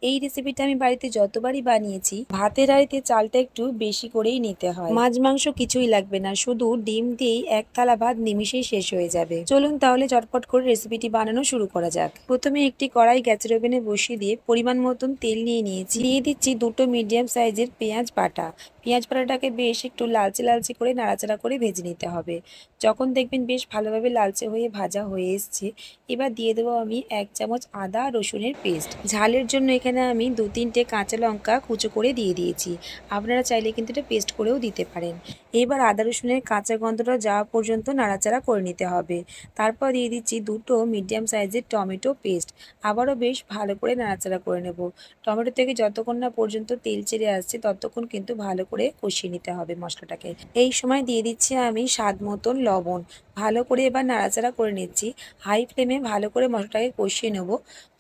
এই রেসিপিটা আমি বাড়িতে যতবারই বানিয়েছি, ভাতের হাঁড়িতে চালটা একটু বেশি করেই নিতে হয়। মাছ মাংস কিছুই লাগবে না, শুধু ডিম দিয়েই এক থালা ভাত নিমিশেই শেষ হয়ে যাবে। চলুন তাহলে চটপট করে রেসিপিটি বানানো শুরু করা যাক। প্রথমে একটি কড়াই গ্যাসের ওভেনে বসিয়ে দিয়ে পরিমাণ মতন তেল নিয়ে নিয়েছি। দিয়ে দিচ্ছি দুটো মিডিয়াম সাইজের পেঁয়াজ বাটা। পেঁয়াজ বাটাটাকে বেশ একটু লালচে লালচে করে নাড়াচাড়া করে ভেজে নিতে হবে। যখন দেখবেন বেশ ভালোভাবে লালচে হয়ে ভাজা হয়ে এসছে, এবার দিয়ে দেবো আমি 1 চামচ আদা রসুনের পেস্ট। ঝালের জন্য এখানে আমি 2-3টে কাঁচা লঙ্কা কুচো করে দিয়ে দিয়েছি। আপনারা চাইলে কিন্তু এটা পেস্ট করেও দিতে পারেন। এবার আদা রসুনের কাঁচা গন্ধটা যাওয়া পর্যন্ত নাড়াচাড়া করে নিতে হবে। তারপর দিয়ে দিচ্ছি দুটো মিডিয়াম সাইজের টমেটো পেস্ট। আবারও বেশ ভালো করে নাড়াচাড়া করে নেব। টমেটো থেকে যতক্ষণ না পর্যন্ত তেল ছেড়ে আসছে ততক্ষণ কিন্তু ভালো করে কষিয়ে নিতে হবে মশলাটাকে। এই সময় দিয়ে দিচ্ছি আমি স্বাদ মতন লবণ। ভালো করে এবার নাড়াচাড়া করে নিচ্ছি। হাই ফ্লেমে ভালো করে মশলাটাকে কষিয়ে নেব।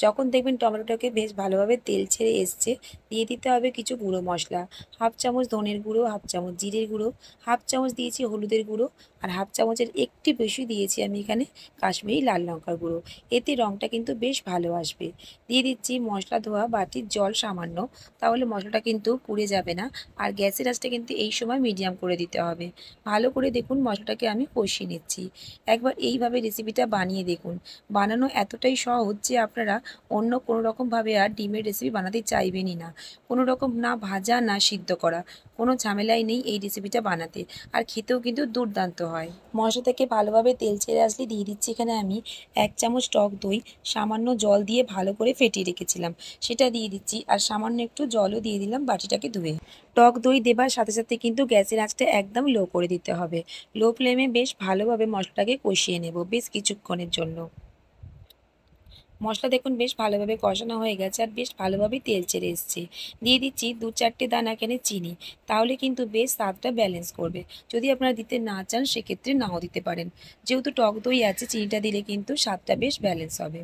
যখন দেখবেন টমেটোটাকে বেশ ভালোভাবে তেল ছেড়ে এসছে, দিয়ে দিতে হবে কিছু গুঁড়ো মশলা। 1/2 চামচ ধনের গুঁড়ো, 1/2 চামচ জিরের গুঁড়ো, 1/2 চামচ দিয়েছি হলুদের গুঁড়ো, আর 1/2 চামচের একটু বেশি দিয়েছি আমি এখানে কাশ্মীরি লাল লঙ্কার গুঁড়ো। এতে রঙটা কিন্তু বেশ ভালো আসবে। দিয়ে দিচ্ছি মশলা ধোয়া বাটির জল সামান্য, তাহলে মশলাটা কিন্তু পুড়ে যাবে না। আর গ্যাসের আঁচটা কিন্তু এই সময় মিডিয়াম করে দিতে হবে। ভালো করে দেখুন মশলাটাকে আমি কষিয়ে নিচ্ছি। একবার এইভাবে রেসিপিটা বানিয়ে দেখুন। বানানো এতটাই সহজ যে আপনারা অন্য কোনো রকমভাবে আর ডিমের রেসিপি বানাতে চাইবেনই না। কোনো রকম না ভাজা না সিদ্ধ করা, কোনো ঝামেলাই নেই এই রেসিপিটা বানাতে। আর খেতেও কিন্তু দুর্দান্ত হয়। মশলা থেকে ভালোভাবে তেল ছেড়ে আসলে দিয়ে দিচ্ছি এখানে আমি 1 চামচ টক দই। সামান্য জল দিয়ে ভালো করে ফেটিয়ে রেখেছিলাম, সেটা দিয়ে দিচ্ছি। আর সামান্য একটু জলও দিয়ে দিলাম বাটিটাকে ধুয়ে। টক দই দেবার সাথে সাথে কিন্তু গ্যাসের আঁচটা একদম লো করে দিতে হবে। লো ফ্লেমে বেশ ভালোভাবে মশলাটাকে কষিয়ে নেব বেশ কিছুক্ষণের জন্য। মশলা দেখুন বেশ ভালোভাবে কষানো হয়ে গেছে আর বেশ ভালোভাবেই তেল ছেড়ে এসছে। দিয়ে দিচ্ছি 2-4টে দানা এখানে চিনি। তাহলে কিন্তু বেশ স্বাদটা ব্যালেন্স করবে। যদি আপনারা দিতে না চান সেক্ষেত্রে নাও দিতে পারেন। যেহেতু টক দই আছে, চিনিটা দিলে কিন্তু স্বাদটা বেশ ব্যালেন্স হবে।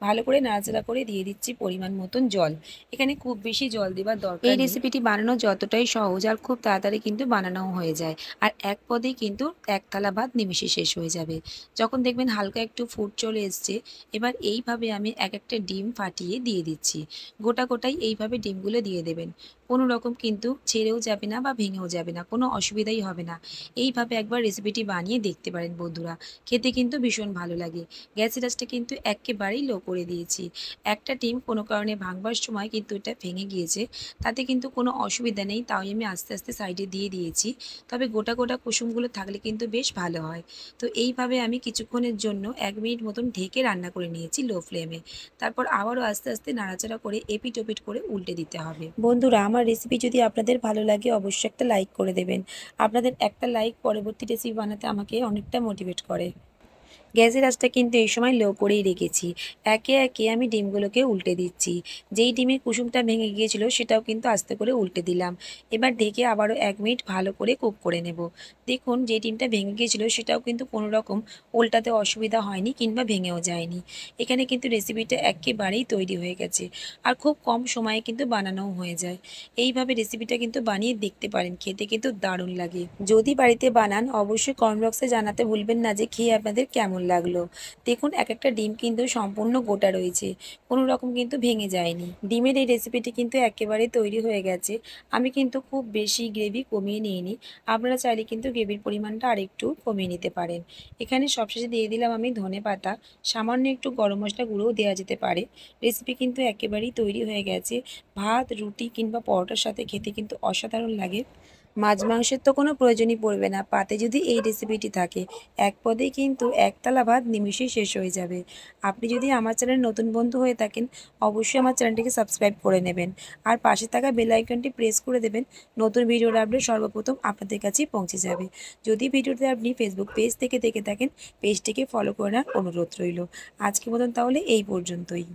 ভালো করে নাড়াচাড়া করে দিয়ে দিচ্ছি পরিমাণ মতন জল। এখানে খুব বেশি জল দেওয়ার দরকার নেই। এই রেসিপিটি বানানো যতটাই সহজ আর খুব তাড়াতাড়ি কিন্তু বানানোও হয়ে যায়। আর এক পদেই কিন্তু এক থালা ভাত নিমিষে শেষ হয়ে যাবে। যখন দেখবেন হালকা একটু ফুট চলে এসছে, এবার এইভাবে আমি এক একটা ডিম ফাটিয়ে দিয়ে দিচ্ছি। গোটা গোটাই এইভাবে ডিমগুলো দিয়ে দেবেন। কোনো রকম কিন্তু ছেড়েও যাবে না বা ভেঙেও যাবে না, কোনো অসুবিধাই হবে না। এইভাবে একবার রেসিপিটি বানিয়ে দেখতে পারেন বন্ধুরা, খেতে কিন্তু ভীষণ ভালো লাগে। গ্যাসের আঁচটা কিন্তু একেবারেই লো করে দিয়েছি। একটা ডিম কোনো কারণে ভাঙবার সময় কিন্তু এটা ভেঙে গিয়েছে, তাতে কিন্তু কোনো অসুবিধা নেই, তাই আমি আস্তে আস্তে সাইডে দিয়ে দিয়েছি। তবে গোটা গোটা কুসুমগুলো থাকলে কিন্তু বেশ ভালো হয়। তো এইভাবে আমি কিছুক্ষণের জন্য 1 মিনিট মতন ঢেকে রান্না করে নিয়েছি লো ফ্লেমে। তারপর আবারও আস্তে আস্তে নাড়াচাড়া করে এপিট ওপিট করে উল্টে দিতে হবে। বন্ধুরা, আমার রেসিপি যদি আপনাদের ভালো লাগে অবশ্যই একটা লাইক করে দেবেন। আপনাদের একটা লাইক পরবর্তী রেসিপি বানাতে আমাকে অনেকটা মোটিভেট করে। গ্যাসের আঁচটা কিন্তু এই সময় লো করেই রেখেছি। একে একে আমি ডিমগুলোকে উল্টে দিচ্ছি। যেই ডিমের কুসুমটা ভেঙে গিয়েছিল সেটাও কিন্তু আস্তে করে উল্টে দিলাম। এবার ঢেকে আবারও 1 মিনিট ভালো করে কুক করে নেব। দেখুন যে ডিমটা ভেঙে গিয়েছিল সেটাও কিন্তু কোনো রকম উল্টাতে অসুবিধা হয়নি কিংবা ভেঙেও যায়নি। এখানে কিন্তু রেসিপিটা একেবারেই তৈরি হয়ে গেছে। আর খুব কম সময়ে কিন্তু বানানোও হয়ে যায়। এইভাবে রেসিপিটা কিন্তু বানিয়ে দেখতে পারেন, খেতে কিন্তু দারুণ লাগে। যদি বাড়িতে বানান অবশ্যই কমেন্ট বক্সে জানাতে ভুলবেন না যে খেয়ে আপনাদের কেমন লাগলো। দেখুন এক একটা ডিম কিন্তু সম্পূর্ণ গোটা রয়েছে, কোনো রকম কিন্তু ভেঙে যায়নি। ডিমের এই রেসিপিটি কিন্তু একেবারে তৈরি হয়ে গেছে। আমি কিন্তু খুব বেশি গ্রেভি কমিয়ে নিইনি। আপনারা চাইলে কিন্তু গ্রেভির পরিমাণটা আরেকটু কমিয়ে নিতে পারেন। এখানে সবশেষে দিয়ে দিলাম আমি ধনেপাতা। সামান্য একটু গরম মশলা গুঁড়োও দেওয়া যেতে পারে। রেসিপি কিন্তু একেবারেই তৈরি হয়ে গেছে। ভাত, রুটি কিংবা পরোটার সাথে খেতে কিন্তু অসাধারণ লাগে। মাছ মাংসের তো কোনো প্রয়োজনই পড়বে না, পাতে যদি এই রেসিপিটি থাকে। এক পদেই কিন্তু এক থালা ভাত নিমিষেই শেষ হয়ে যাবে। আপনি যদি আমার চ্যানেল নতুন বন্ধু হয়ে থাকেন অবশ্যই আমার চ্যানেলটিকে সাবস্ক্রাইব করে নেবেন। আর পাশে থাকা বেল আইকনটি প্রেস করে দেবেন। নতুন ভিডিওর আপডেট সর্বপ্রথম আপনাদের কাছেই পৌঁছে যাবে। যদি ভিডিওটি আপনি ফেসবুক পেজ থেকে দেখে থাকেন পেজটিকে ফলো করে নেওয়ার অনুরোধ রইল। আজকের মতন তাহলে এই পর্যন্তই।